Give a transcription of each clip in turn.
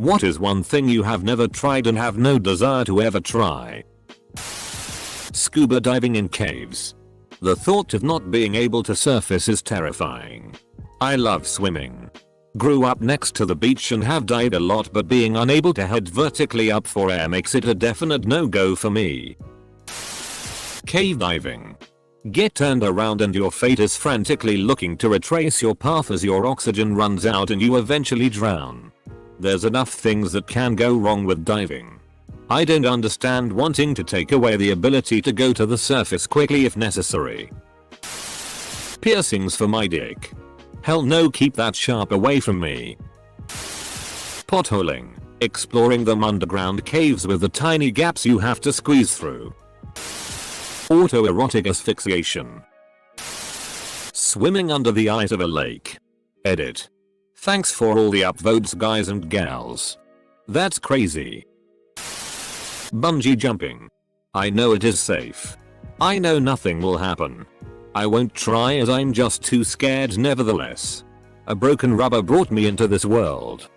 What is one thing you have never tried and have no desire to ever try? Scuba diving in caves. The thought of not being able to surface is terrifying. I love swimming. Grew up next to the beach and have dived a lot, but being unable to head vertically up for air makes it a definite no-go for me. Cave diving. Get turned around and your fate is frantically looking to retrace your path as your oxygen runs out and you eventually drown. There's enough things that can go wrong with diving. I don't understand wanting to take away the ability to go to the surface quickly if necessary. Piercings for my dick. Hell no, keep that sharp away from me. Potholing. Exploring them underground caves with the tiny gaps you have to squeeze through. Autoerotic asphyxiation. Swimming under the ice of a lake. Edit. Thanks for all the upvotes guys and gals. That's crazy. Bungee jumping. I know it is safe. I know nothing will happen. I won't try as I'm just too scared nevertheless. A broken rubber brought me into this world.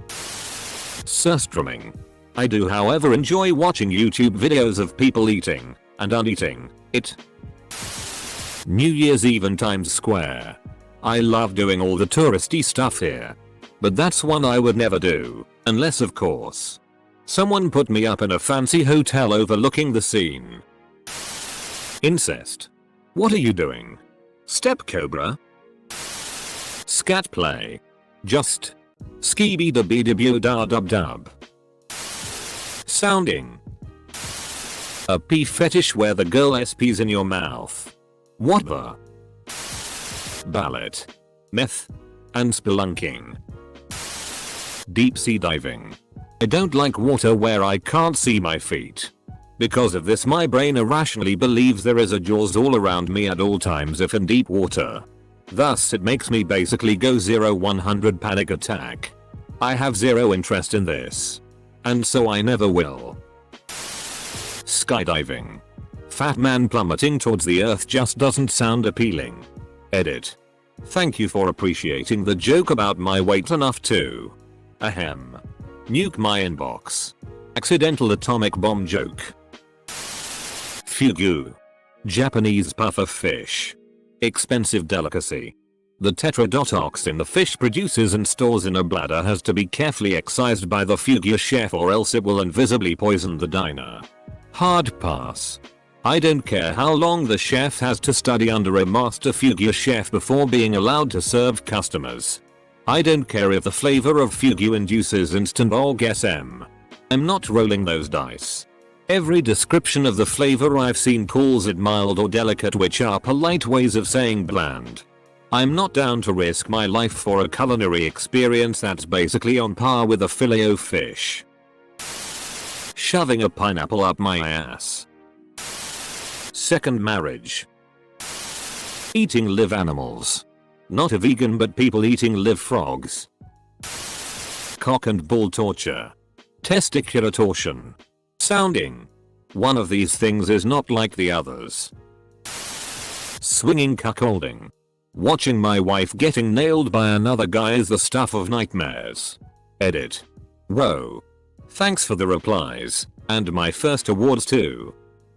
Surströmming. I do however enjoy watching YouTube videos of people eating and uneating it. New Year's Eve in Times Square. I love doing all the touristy stuff here. But that's one I would never do, unless of course someone put me up in a fancy hotel overlooking the scene. Incest. What are you doing? Step cobra? Scat play. Just skibidi bidi da dub dub. Sounding. A pee fetish where the girl SPs in your mouth. What the? Ballet. Meth. And spelunking. Deep sea diving. I don't like water where I can't see my feet. Because of this my brain irrationally believes there is a Jaws all around me at all times if in deep water. Thus it makes me basically go 0-100 panic attack. I have zero interest in this. And so I never will. Skydiving. Fat man plummeting towards the earth just doesn't sound appealing. Edit. Thank you for appreciating the joke about my weight enough to. Ahem. Nuke my inbox. Accidental atomic bomb joke. Fugu. Japanese puffer fish. Expensive delicacy. The tetrodotoxin the fish produces and stores in a bladder has to be carefully excised by the fugu chef or else it will invisibly poison the diner. Hard pass. I don't care how long the chef has to study under a master fugu chef before being allowed to serve customers. I don't care if the flavor of fugu induces instant orgasm. I'm not rolling those dice. Every description of the flavor I've seen calls it mild or delicate, which are polite ways of saying bland. I'm not down to risk my life for a culinary experience that's basically on par with a filet-o-fish. Shoving a pineapple up my ass. Second marriage. Eating live animals. Not a vegan but people eating live frogs. Cock and ball torture. Testicular torsion. Sounding. One of these things is not like the others. Swinging cuckolding. Watching my wife getting nailed by another guy is the stuff of nightmares. Edit. Whoa. Thanks for the replies, and my first awards too.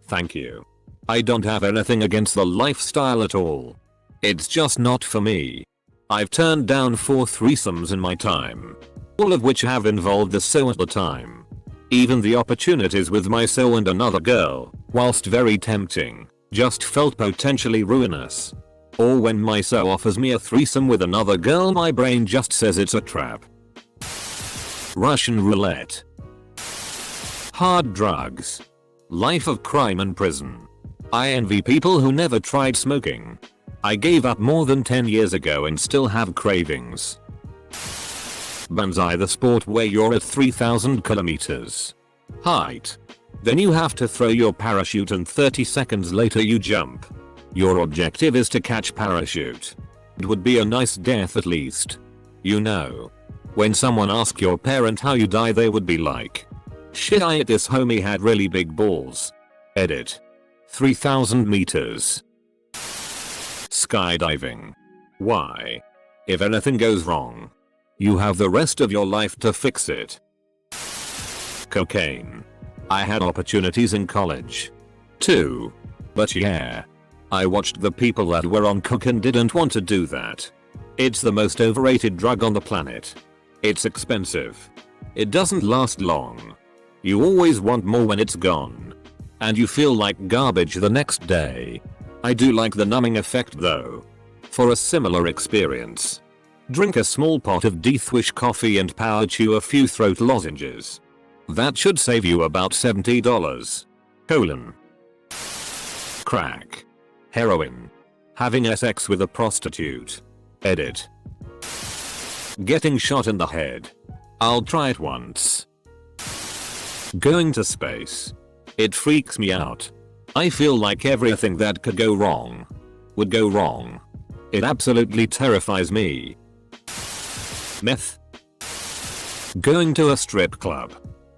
Thank you. I don't have anything against the lifestyle at all. It's just not for me. I've turned down 4 threesomes in my time. All of which have involved the so at the time. Even the opportunities with my so and another girl, whilst very tempting, just felt potentially ruinous. Or when my so offers me a threesome with another girl my brain just says it's a trap. Russian roulette. Hard drugs. Life of crime and prison. I envy people who never tried smoking. I gave up more than 10 years ago and still have cravings. Banzai, the sport where you're at 3,000 kilometers height. Then you have to throw your parachute and 30 seconds later you jump. Your objective is to catch parachute. It would be a nice death at least. You know. When someone asks your parent how you die they would be like, shit, this homie had really big balls. Edit. 3,000 meters. Skydiving. Why? If anything goes wrong, you have the rest of your life to fix it. Cocaine. I had opportunities in college too. But yeah. I watched the people that were on coke and didn't want to do that. It's the most overrated drug on the planet. It's expensive. It doesn't last long. You always want more when it's gone. And you feel like garbage the next day. I do like the numbing effect though. For a similar experience, drink a small pot of Deathwish coffee and power chew a few throat lozenges. That should save you about $70. Crack. Heroin. Having sex with a prostitute. Edit. Getting shot in the head. I'll try it once. Going to space. It freaks me out. I feel like everything that could go wrong would go wrong. It absolutely terrifies me. Meth. Going to a strip club.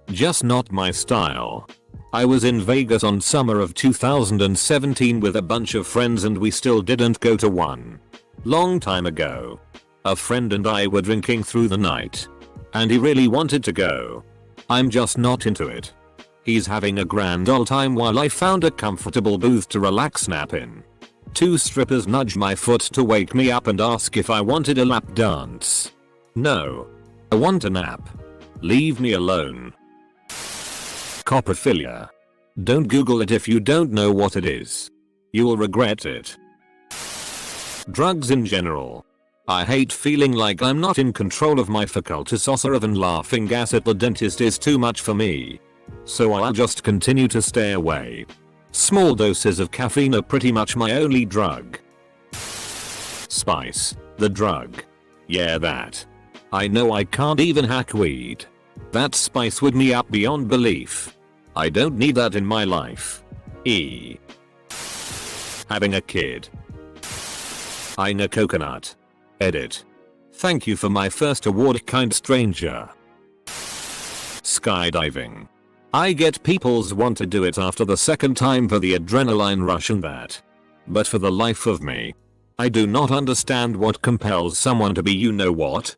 Just not my style. I was in Vegas on summer of 2017 with a bunch of friends and we still didn't go to one. Long time ago. A friend and I were drinking through the night. And he really wanted to go. I'm just not into it. He's having a grand old time while I found a comfortable booth to relax nap in. Two strippers nudged my foot to wake me up and ask if I wanted a lap dance. No. I want a nap. Leave me alone. Coprophilia. Don't Google it if you don't know what it is. You will regret it. Drugs in general. I hate feeling like I'm not in control of my faculties and laughing gas at the dentist is too much for me. So I'll just continue to stay away. Small doses of caffeine are pretty much my only drug. Spice. The drug. Yeah, that. I know I can't even hack weed. That spice would me up beyond belief. I don't need that in my life. Having a kid. Eyeing a coconut. Edit. Thank you for my first award, kind stranger. Skydiving. I get people's want to do it after the second time for the adrenaline rush and that. But for the life of me, I do not understand what compels someone to be you know what.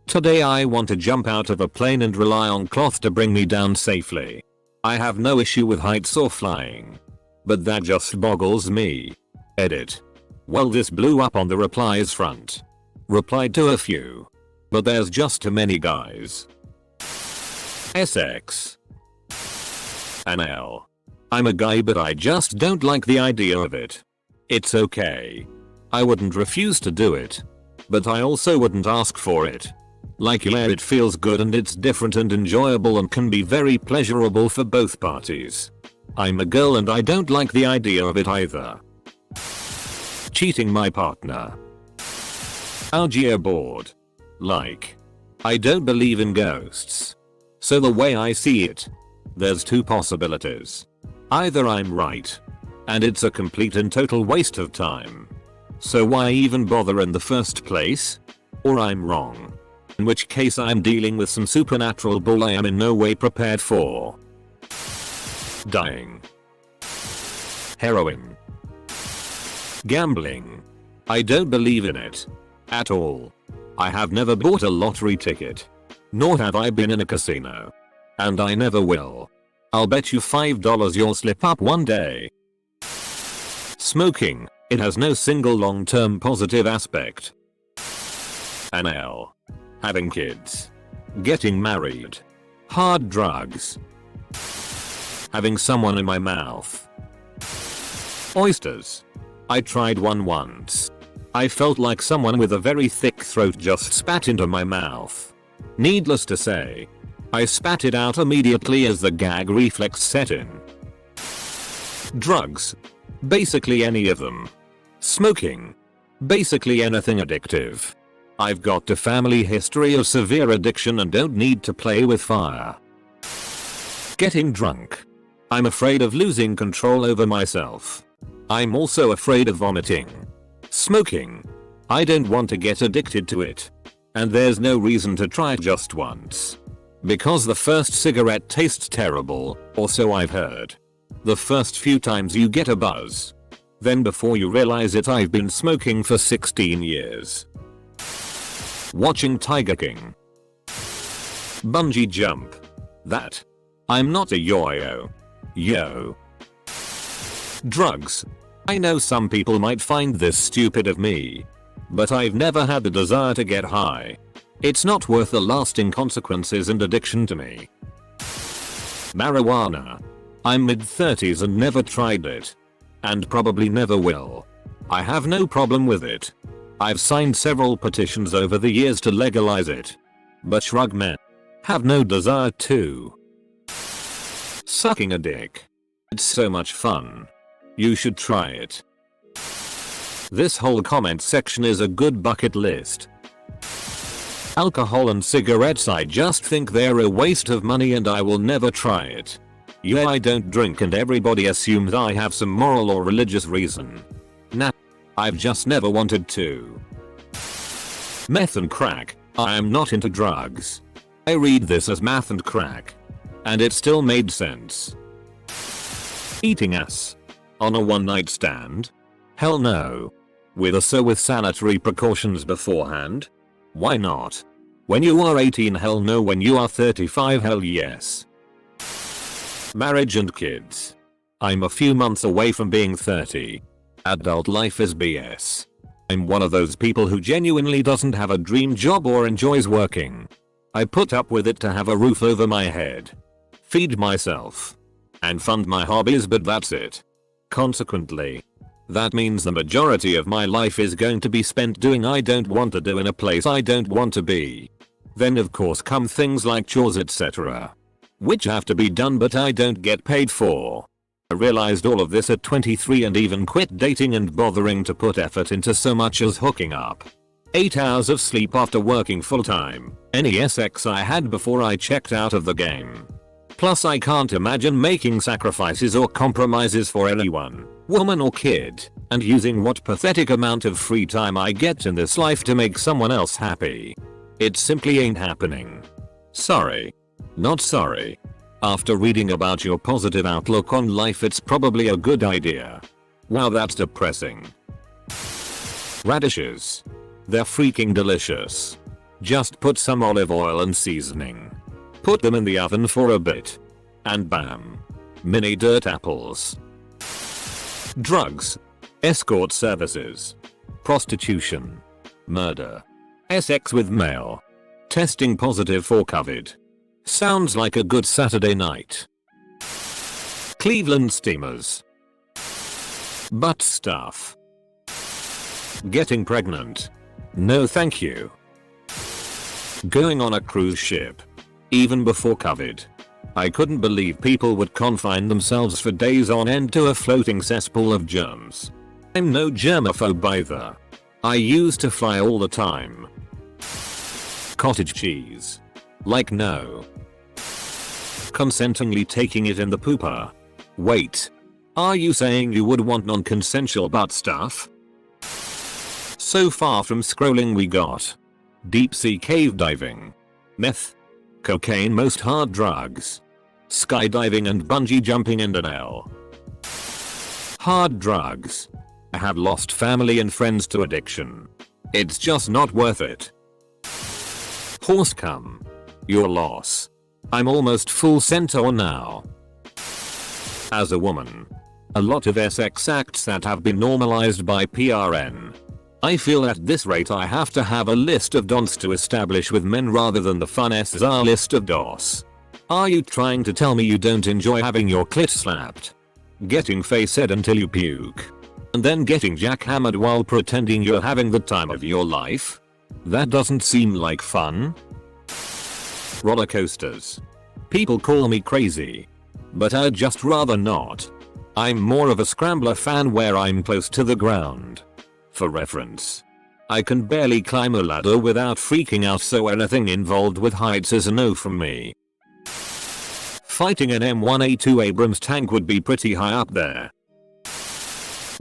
Today I want to jump out of a plane and rely on cloth to bring me down safely. I have no issue with heights or flying. But that just boggles me. Edit. Well, this blew up on the replies front. Replied to a few. But there's just too many guys. SX. NL. I'm a guy but I just don't like the idea of it. It's okay. I wouldn't refuse to do it. But I also wouldn't ask for it. Like yeah, it feels good and it's different and enjoyable and can be very pleasurable for both parties. I'm a girl and I don't like the idea of it either. Cheating my partner. Ouija board. Like. I don't believe in ghosts. So the way I see it, there's two possibilities. Either I'm right, and it's a complete and total waste of time. So why even bother in the first place? Or I'm wrong. In which case I'm dealing with some supernatural bull I am in no way prepared for. Dying. Heroin. Gambling. I don't believe in it. At all. I have never bought a lottery ticket. Nor have I been in a casino. And I never will. I'll bet you $5 you'll slip up one day. Smoking. It has no single long-term positive aspect. NL. Having kids. Getting married. Hard drugs. Having someone in my mouth. Oysters. I tried one once. I felt like someone with a very thick throat just spat into my mouth. Needless to say, I spat it out immediately as the gag reflex set in. Drugs. Basically any of them. Smoking. Basically anything addictive. I've got a family history of severe addiction and don't need to play with fire. Getting drunk. I'm afraid of losing control over myself. I'm also afraid of vomiting. Smoking. I don't want to get addicted to it. And there's no reason to try it just once. Because the first cigarette tastes terrible, or so I've heard. The first few times you get a buzz. Then before you realize it, I've been smoking for 16 years. Watching Tiger King. Bungee jump. That. I'm not a yo-yo. Yo. Drugs. I know some people might find this stupid of me, but I've never had the desire to get high. It's not worth the lasting consequences and addiction to me. Marijuana. I'm mid-30s and never tried it. And probably never will. I have no problem with it. I've signed several petitions over the years to legalize it. But shrug men. Have no desire to. Sucking a dick. It's so much fun. You should try it. This whole comment section is a good bucket list. Alcohol and cigarettes, I just think they're a waste of money and I will never try it. Yeah, I don't drink and everybody assumes I have some moral or religious reason. Nah. I've just never wanted to. Meth and crack. I am not into drugs. I read this as math and crack. And it still made sense. Eating ass. On a one night stand? Hell no. With sanitary precautions beforehand? Why not? When you are 18, hell no. When you are 35, hell yes. Marriage and kids. I'm a few months away from being 30. Adult life is BS. I'm one of those people who genuinely doesn't have a dream job or enjoys working. I put up with it to have a roof over my head, feed myself, and fund my hobbies, but that's it. Consequently, that means the majority of my life is going to be spent doing I don't want to do in a place I don't want to be. Then of course come things like chores, etc., which have to be done but I don't get paid for. I realized all of this at 23 and even quit dating and bothering to put effort into so much as hooking up. 8 hours of sleep after working full time, any sex I had before I checked out of the game. Plus I can't imagine making sacrifices or compromises for anyone, woman or kid, and using what pathetic amount of free time I get in this life to make someone else happy. It simply ain't happening. Sorry. Not sorry. After reading about your positive outlook on life, it's probably a good idea. Wow, that's depressing. Radishes. They're freaking delicious. Just put some olive oil and seasoning. Put them in the oven for a bit. And bam. Mini dirt apples. Drugs. Escort services. Prostitution. Murder. Sex with male. Testing positive for COVID. Sounds like a good Saturday night. Cleveland steamers. Butt stuff. Getting pregnant. No thank you. Going on a cruise ship. Even before COVID. I couldn't believe people would confine themselves for days on end to a floating cesspool of germs. I'm no germaphobe either. I used to fly all the time. Cottage cheese. Like no. Consentingly taking it in the pooper. Wait. Are you saying you would want non-consensual butt stuff? So far from scrolling we got deep sea cave diving, meth, cocaine, most hard drugs, skydiving and bungee jumping, and an L. Hard drugs. I have lost family and friends to addiction. It's just not worth it. Horse cum. Your loss. I'm almost full centaur now. As a woman. A lot of sex acts that have been normalized by PRN. I feel at this rate I have to have a list of don'ts to establish with men rather than the fun SR list of dos. Are you trying to tell me you don't enjoy having your clit slapped? Getting face-ed until you puke? And then getting jackhammered while pretending you're having the time of your life? That doesn't seem like fun. Roller coasters. People call me crazy. But I'd just rather not. I'm more of a scrambler fan where I'm close to the ground. For reference, I can barely climb a ladder without freaking out, so anything involved with heights is a no from me. Fighting an M1A2 Abrams tank would be pretty high up there.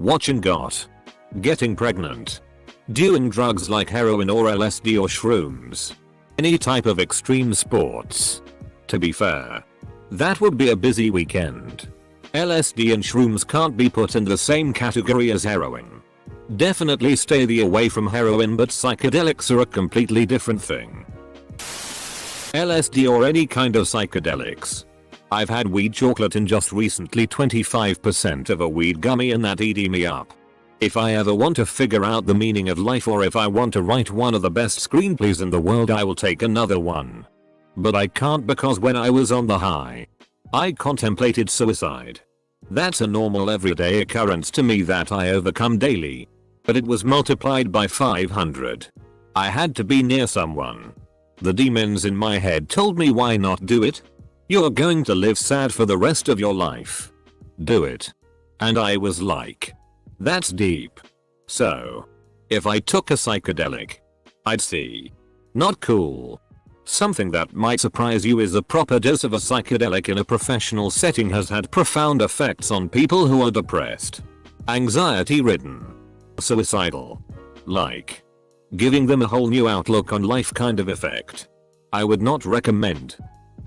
Watching got. Getting pregnant. Doing drugs like heroin or LSD or shrooms. Any type of extreme sports. To be fair, that would be a busy weekend. LSD and shrooms can't be put in the same category as heroin. Definitely stay away from heroin, but psychedelics are a completely different thing. LSD or any kind of psychedelics. I've had weed chocolate and just recently 25% of a weed gummy and that eating me up. If I ever want to figure out the meaning of life or if I want to write one of the best screenplays in the world, I will take another one. But I can't because when I was on the high, I contemplated suicide. That's a normal everyday occurrence to me that I overcome daily. But it was multiplied by 500. I had to be near someone. The demons in my head told me, why not do it? You're going to live sad for the rest of your life. Do it. And I was like, that's deep. So, if I took a psychedelic, I'd see. Not cool. Something that might surprise you is a proper dose of a psychedelic in a professional setting has had profound effects on people who are depressed, anxiety-ridden, suicidal. Like, giving them a whole new outlook on life kind of effect. I would not recommend,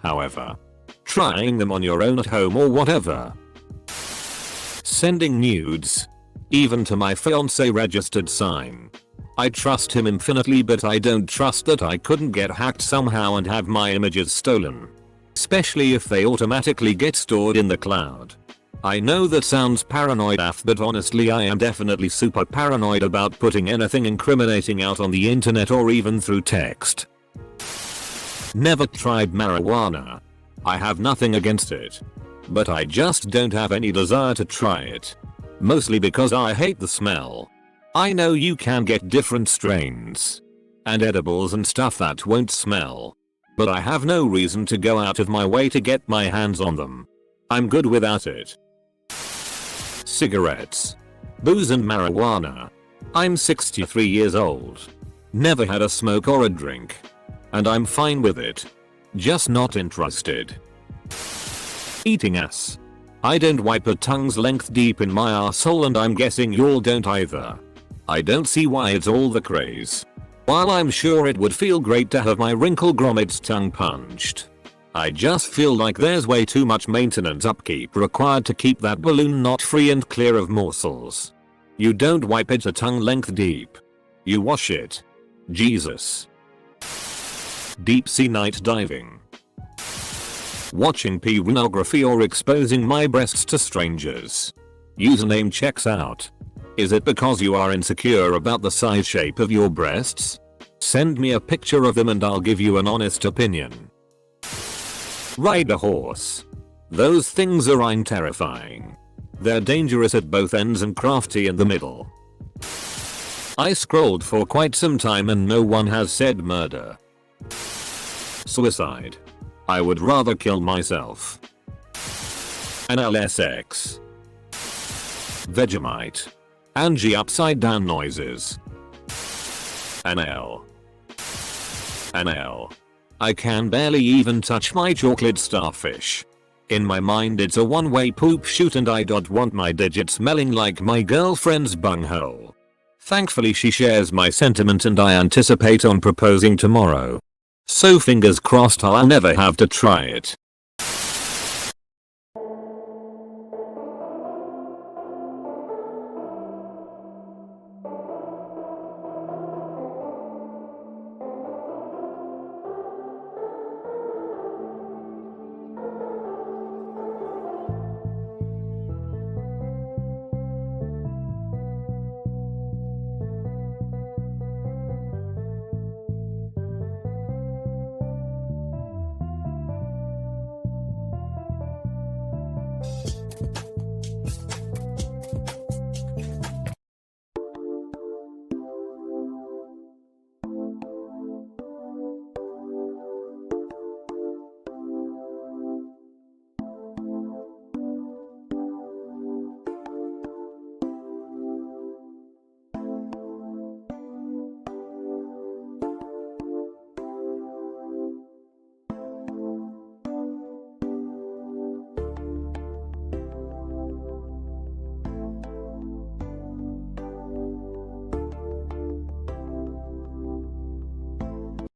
however, trying them on your own at home or whatever. Sending nudes. Even to my fiancé registered sign. I trust him infinitely, but I don't trust that I couldn't get hacked somehow and have my images stolen. Especially if they automatically get stored in the cloud. I know that sounds paranoid AF, but honestly I am definitely super paranoid about putting anything incriminating out on the internet or even through text. Never tried marijuana. I have nothing against it. But I just don't have any desire to try it. Mostly because I hate the smell. I know you can get different strains and edibles and stuff that won't smell. But I have no reason to go out of my way to get my hands on them. I'm good without it. Cigarettes. Booze and marijuana. I'm 63 years old. Never had a smoke or a drink. And I'm fine with it. Just not interested. Eating ass. I don't wipe a tongue's length deep in my arsehole, and I'm guessing y'all don't either. I don't see why it's all the craze. While I'm sure it would feel great to have my wrinkle grommet's tongue punched, I just feel like there's way too much maintenance upkeep required to keep that balloon knot free and clear of morsels. You don't wipe it a tongue length deep. You wash it. Jesus. Deep sea night diving. Watching pornography or exposing my breasts to strangers. Username checks out. Is it because you are insecure about the size shape of your breasts? Send me a picture of them and I'll give you an honest opinion. Ride a horse. Those things are terrifying. They're dangerous at both ends and crafty in the middle. I scrolled for quite some time and no one has said murder. Suicide. I would rather kill myself. An LSX. Vegemite. Angie upside down noises. An L. An L. I can barely even touch my chocolate starfish. In my mind it's a one-way poop shoot and I don't want my digit smelling like my girlfriend's bunghole. Thankfully she shares my sentiment and I anticipate on proposing tomorrow. So fingers crossed I'll never have to try it.